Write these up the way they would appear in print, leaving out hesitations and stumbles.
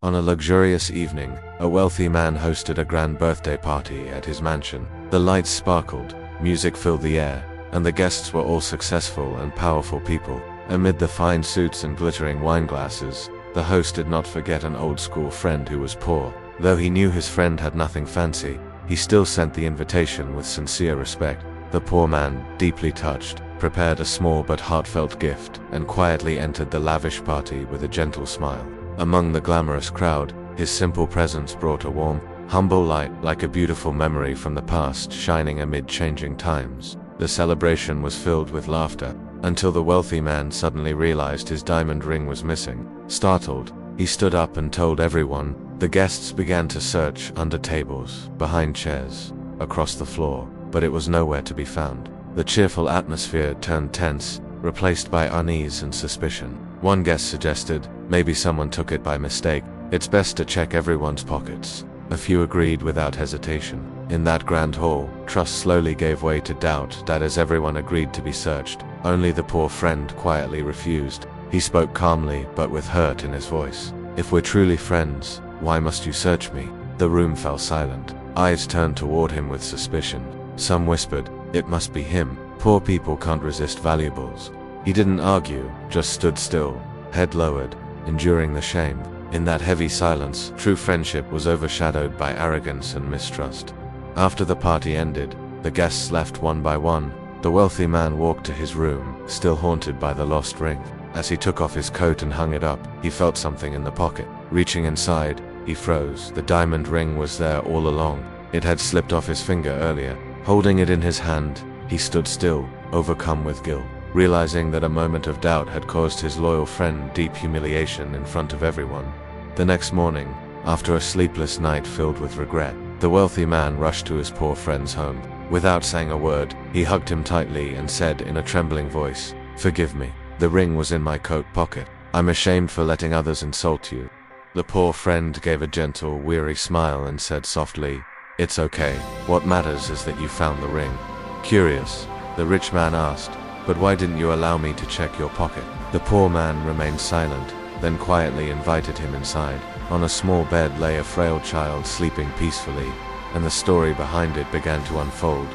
On a luxurious evening, a wealthy man hosted a grand birthday party at his mansion. The lights sparkled, music filled the air, and the guests were all successful and powerful people. Amid the fine suits and glittering wine glasses, the host did not forget an old-school friend who was poor. Though he knew his friend had nothing fancy, he still sent the invitation with sincere respect. The poor man, deeply touched, prepared a small but heartfelt gift and quietly entered the lavish party with a gentle smile. Among the glamorous crowd, his simple presence brought a warm, humble light, like a beautiful memory from the past shining amid changing times. The celebration was filled with laughter, until the wealthy man suddenly realized his diamond ring was missing. Startled, he stood up and told everyone. The guests began to search under tables, behind chairs, across the floor, but it was nowhere to be found. The cheerful atmosphere turned tense, replaced by unease and suspicion. One guest suggested, maybe someone took it by mistake. It's best to check everyone's pockets. A few agreed without hesitation. In that grand hall, trust slowly gave way to doubt that as everyone agreed to be searched, only the poor friend quietly refused. He spoke calmly but with hurt in his voice. If we're truly friends, why must you search me? The room fell silent. Eyes turned toward him with suspicion. Some whispered, it must be him. Poor people can't resist valuables. He didn't argue, just stood still, head lowered, enduring the shame. In that heavy silence, true friendship was overshadowed by arrogance and mistrust. After the party ended, the guests left one by one. The wealthy man walked to his room, still haunted by the lost ring. As he took off his coat and hung it up, he felt something in the pocket. Reaching inside, he froze. The diamond ring was there all along. It had slipped off his finger earlier. Holding it in his hand, he stood still, overcome with guilt, realizing that a moment of doubt had caused his loyal friend deep humiliation in front of everyone. The next morning, after a sleepless night filled with regret, the wealthy man rushed to his poor friend's home. Without saying a word, he hugged him tightly and said in a trembling voice, "Forgive me. The ring was in my coat pocket. I'm ashamed for letting others insult you." The poor friend gave a gentle, weary smile and said softly, "It's okay. What matters is that you found the ring." Curious, the rich man asked, "But why didn't you allow me to check your pocket?" The poor man remained silent, then quietly invited him inside. On a small bed lay a frail child sleeping peacefully, and the story behind it began to unfold.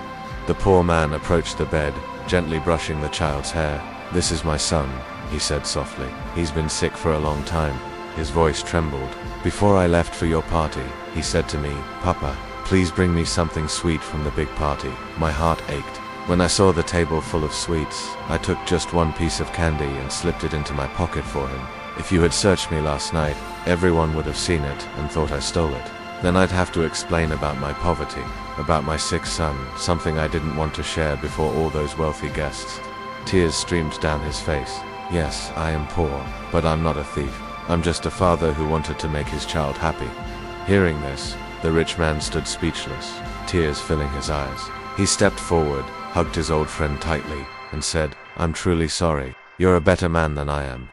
The poor man approached the bed, gently brushing the child's hair. "This is my son," he said softly. "He's been sick for a long time." His voice trembled. "Before I left for your party, he said to me, 'Papa, please bring me something sweet from the big party.' My heart ached. When I saw the table full of sweets, I took just one piece of candy and slipped it into my pocket for him. If you had searched me last night, everyone would have seen it and thought I stole it. Then I'd have to explain about my poverty, about my sick son, something I didn't want to share before all those wealthy guests." Tears streamed down his face. "Yes, I am poor, but I'm not a thief. I'm just a father who wanted to make his child happy." Hearing this, the rich man stood speechless, tears filling his eyes. He stepped forward, hugged his old friend tightly, and said, "I'm truly sorry. You're a better man than I am."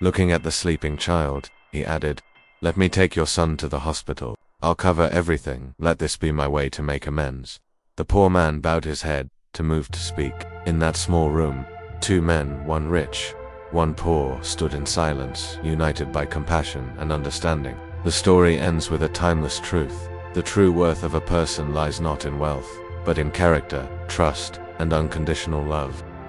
Looking at the sleeping child, he added, "Let me take your son to the hospital. I'll cover everything. Let this be my way to make amends." The poor man bowed his head, too moved to speak. In that small room, two men, one rich, one poor, stood in silence, united by compassion and understanding. The story ends with a timeless truth. The true worth of a person lies not in wealth, but in character, trust, and unconditional love.